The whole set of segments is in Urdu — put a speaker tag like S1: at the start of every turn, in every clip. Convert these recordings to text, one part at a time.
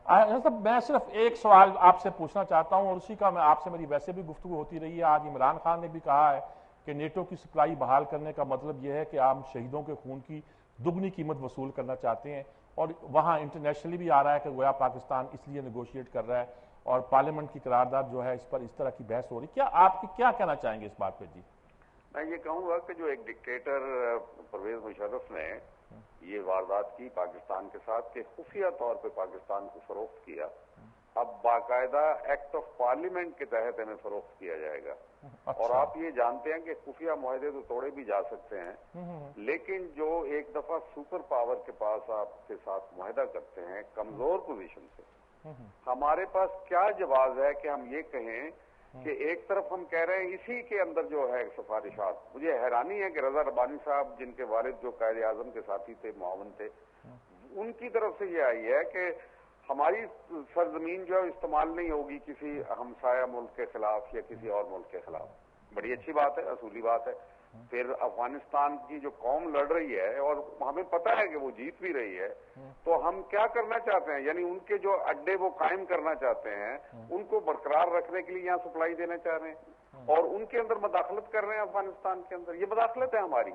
S1: صاحب میں صرف ایک سوال آپ سے پوچھنا چاہتا ہوں، اور اسی کا میں آپ سے میری ویسے بھی گفتگو ہوتی رہی ہے. آج عمران خان نے بھی کہا ہے کہ نیٹو کی سپلائی بحال کرنے کا مطلب یہ ہے کہ آپ شہیدوں کے خون کی دگنی قیمت وصول کرنا چاہتے ہیں، اور وہاں انٹرنیشنلی بھی آ رہا ہے کہ گویا پاکستان اس لیے نیگوشیٹ کر رہا ہے، اور پارلیمنٹ کی قرارداد جو ہے اس پر اس طرح کی بحث ہو رہی. کیا آپ کیا کہنا چاہیں گے اس بات پہ؟ جی
S2: میں یہ کہوں گا کہ جو ایک ڈکٹیٹر پرویز مشرف نے یہ واردات کی پاکستان کے ساتھ کہ خفیہ طور پہ پاکستان کو فروخت کیا، اب باقاعدہ ایکٹ آف پارلیمنٹ کے تحت انہیں فروخت کیا جائے گا. اور آپ یہ جانتے ہیں کہ خفیہ معاہدے تو توڑے بھی جا سکتے ہیں، لیکن جو ایک دفعہ سپر پاور کے پاس آپ کے ساتھ معاہدہ کرتے ہیں کمزور پوزیشن سے، ہمارے پاس کیا جواز ہے کہ ہم یہ کہیں کہ ایک طرف ہم کہہ رہے ہیں اسی کے اندر جو ہے سفارشات. مجھے حیرانی ہے کہ رضا ربانی صاحب جن کے والد جو قائد اعظم کے ساتھی تھے، معاون تھے، ان کی طرف سے یہ آئی ہے کہ ہماری سرزمین جو ہے استعمال نہیں ہوگی کسی ہمسایہ ملک کے خلاف یا کسی اور ملک کے خلاف. بڑی اچھی بات ہے، اصولی بات ہے. پھر افغانستان کی جو قوم لڑ رہی ہے اور ہمیں پتہ ہے کہ وہ جیت بھی رہی ہے، تو ہم کیا کرنا چاہتے ہیں؟ یعنی ان کے جو اڈے وہ قائم کرنا چاہتے ہیں ان کو برقرار رکھنے کے لیے یہاں سپلائی دینا چاہ رہے ہیں اور ان کے اندر مداخلت کر رہے ہیں. افغانستان کے اندر یہ مداخلت ہے ہماری.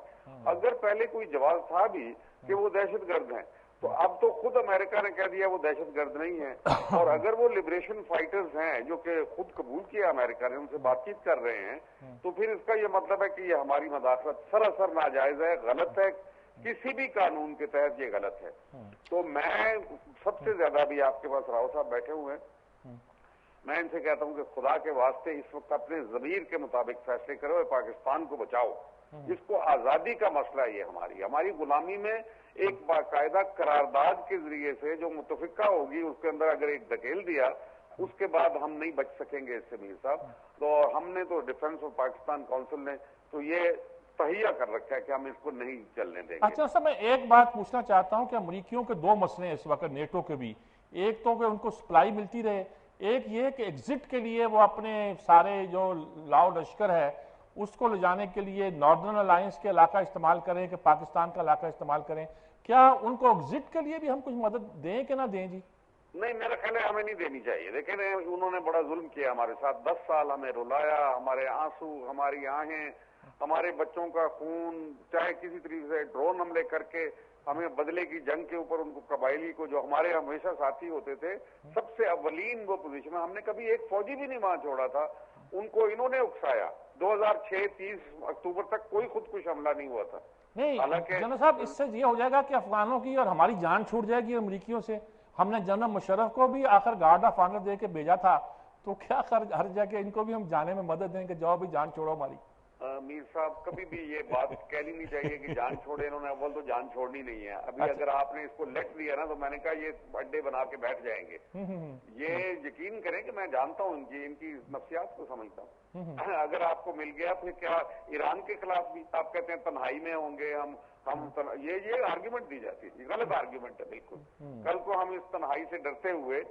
S2: اگر پہلے کوئی جواز تھا بھی کہ وہ دہشت گرد ہیں، تو اب تو خود امریکہ نے کہہ دیا وہ دہشت گرد نہیں ہیں. اور اگر وہ لبریشن فائٹرز ہیں جو کہ خود قبول کیا امریکہ نے، ان سے بات چیت کر رہے ہیں، تو پھر اس کا یہ مطلب ہے کہ یہ ہماری مداخلت سراسر ناجائز ہے، غلط ہے، کسی بھی قانون کے تحت یہ غلط ہے. تو میں سب سے زیادہ بھی آپ کے پاس راؤ صاحب بیٹھے ہوئے ہیں، میں ان سے کہتا ہوں کہ خدا کے واسطے اس وقت اپنے ضمیر کے مطابق فیصلے کرو اور پاکستان کو بچاؤ. اس کو آزادی کا مسئلہ ہے. یہ ہماری غلامی میں ایک باقاعدہ قرارداد کے ذریعے سے جو متفقہ ہوگی اس کے اندر اگر ایک دھکیل دیا، اس کے بعد ہم نہیں بچ سکیں گے اس سے میر صاحب. تو ہم نے تو ڈیفنس آف پاکستان کونسل نے تو یہ تہیہ کر رکھا ہے کہ ہم اس کو نہیں چلنے دیں گے.
S1: اچھا صاحب، میں ایک بات پوچھنا چاہتا ہوں کہ امریکیوں کے دو مسئلے ہیں اس وقت نیٹو کے بھی. ایک تو کہ ان کو سپلائی ملتی رہے، ایک یہ کہ ایگزٹ کے لیے وہ اپنے سارے جو لاؤ لشکر ہے اس کو لے جانے کے لیے ناردرن الائنس کے علاقہ استعمال کریں کہ پاکستان کا علاقہ استعمال کریں. کیا ان کو ایگزٹ کے لیے بھی ہم کچھ مدد دیں کہ نہ دیں؟ جی
S2: نہیں، میرا خیال ہے ہمیں نہیں دینی چاہیے. دیکھیں انہوں نے بڑا ظلم کیا ہمارے ساتھ، 10 سال ہمیں رلایا، ہمارے آنسو، ہماری آہیں، ہمارے بچوں کا خون، چاہے کسی طریقے سے ڈرون حملے کر کے ہمیں بدلے کی جنگ کے اوپر ان کو قبائلی کو جو ہمارے ہمیشہ ساتھی ہوتے تھے، سب سے اولین وہ پوزیشن میں ہم نے کبھی ایک فوجی بھی نہیں وہاں چھوڑا تھا. ان کو انہوں نے اکسایا. 2006 30 اکتوبر تک کوئی خودکش حملہ نہیں ہوا تھا.
S1: نہیں جنرل صاحب، اس سے یہ ہو جائے گا کہ افغانوں کی اور ہماری جان چھوٹ جائے گی امریکیوں سے. ہم نے جنرل مشرف کو بھی آخر گارڈ آف آنر دے کے بھیجا تھا، تو کیا ہر جگہ ان کو بھی ہم جانے میں مدد دیں کہ جاؤ بھی جان چھوڑو ہماری.
S2: میر صاحب کبھی بھی یہ بات کہنی نہیں چاہیے کہ جان چھوڑے. انہوں نے اول تو جان چھوڑنی نہیں ہے. ابھی اگر آپ نے اس کو لیٹ دیا نا تو میں نے کہا یہ اڈے بنا کے بیٹھ جائیں گے. یہ یقین کریں کہ میں جانتا ہوں ان کی نفسیات کو سمجھتا ہوں. اگر آپ کو مل گیا پھر کیا ایران کے خلاف بھی آپ کہتے ہیں تنہائی میں ہوں گے ہم یہ آرگیومنٹ دی جاتی ہے. غلط آرگیومنٹ ہے بالکل. کل کو ہم اس تنہائی سے ڈرتے ہوئے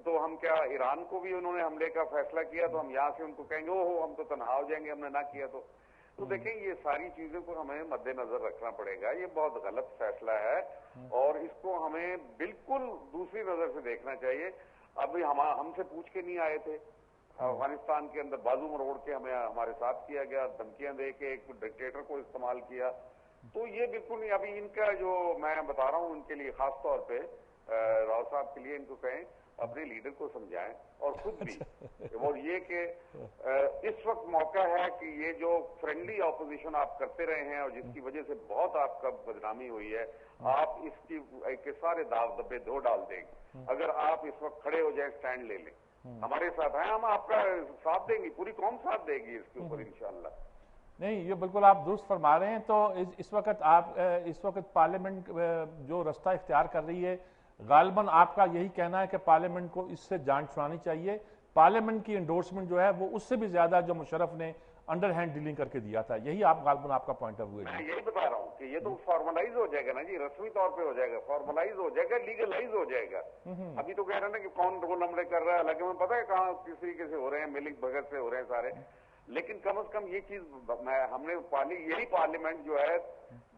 S2: تو ہم کیا ایران کو بھی انہوں نے حملے کا فیصلہ کیا تو ہم یہاں سے ان کو کہیں گے اوہ ہم تو تنہا ہو جائیں گے، ہم نے نہ کیا تو دیکھیں یہ ساری چیزوں کو ہمیں مد نظر رکھنا پڑے گا. یہ بہت غلط فیصلہ ہے اور اس کو ہمیں بالکل دوسری نظر سے دیکھنا چاہیے. ابھی ہم سے پوچھ کے نہیں آئے تھے. افغانستان کے اندر بازو مروڑ کے ہمیں ہمارے ساتھ کیا گیا، دھمکیاں دے کے ایک ڈکٹیٹر کو استعمال کیا. تو یہ بالکل نہیں. ابھی ان کا جو میں بتا رہا ہوں ان کے لیے خاص طور پہ راؤ صاحب کے لیے ان کو کہیں اپنے لیڈر کو سمجھائیں اور خود بھی. اور یہ کہ اس وقت موقع ہے کہ یہ جو فرینڈلی اپوزیشن آپ کرتے رہے ہیں اور جس کی وجہ سے بہت آپ کا بدنامی ہوئی ہے، آپ اس کی کے سارے داغ دبے دھو ڈال دیں گے. اگر آپ اس وقت کھڑے ہو جائیں، سٹینڈ لے لیں، ہمارے ساتھ ہیں، ہم آپ کا ساتھ دیں گے، پوری قوم ساتھ دے گی اس کے اوپر انشاءاللہ.
S1: نہیں، یہ بالکل آپ درست فرما رہے ہیں. تو اس وقت پارلیمنٹ جو رستہ اختیار کر رہی ہے، غالباً آپ کا یہی کہنا ہے کہ پارلیمنٹ کو اس سے جان چھڑانی چاہیے. پارلیمنٹ کی انڈورسمنٹ جو ہے وہ اس سے بھی زیادہ جو مشرف نے انڈر ہینڈ ڈیلنگ کر کے دیا تھا، یہی غالباً آپ کا پوائنٹ آف ویو ہے.
S2: میں یہی بتا رہا ہوں کہ یہ تو فارملائز ہو جائے گا نا جی، رسمی طور پہ ہو جائے گا، فارملائز ہو جائے گا، لیگلائز ہو جائے گا. ابھی تو کہہ رہے ہیں نا کہ کون رول حملے کر رہا ہے، حالانکہ ہمیں پتہ ہے کہاں کس طریقے سے ہو رہے ہیں، ملک بھگت سے ہو رہے ہیں سارے. لیکن کم از کم یہ چیز ہم نے یہی پارلیمنٹ جو ہے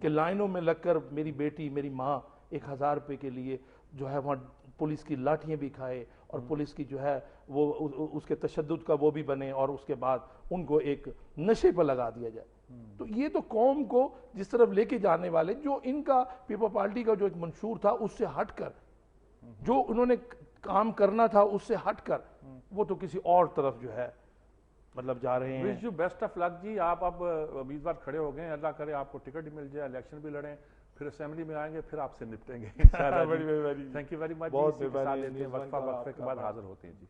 S3: کہ لائنوں میں لگ کر میری بیٹی میری ماں 1000 روپے کے لیے جو ہے وہاں پولیس کی لاٹھیاں بھی کھائے اور پولیس کی جو ہے وہ اس کے تشدد کا وہ بھی بنے اور اس کے بعد ان کو ایک نشے پر لگا دیا جائے. تو یہ تو قوم کو جس طرف لے کے جانے والے جو ان کا پیپل پارٹی کا جو ایک منشور تھا اس سے ہٹ کر جو انہوں نے کام کرنا تھا اس سے ہٹ کر وہ تو کسی اور طرف جو ہے مطلب جا رہے ہیں.
S1: وش یو بیسٹ آف لک جی. آپ اب امیدوار کھڑے ہو گئے, اللہ کرے آپ کو ٹکٹ بھی مل جائے, الیکشن بھی لڑیں, پھر اسمبلی میں آئیں گے, پھر آپ سے نپٹیں گے. Thank you very much. وقفہ کے بعد حاضر ہوتے ہیں جی.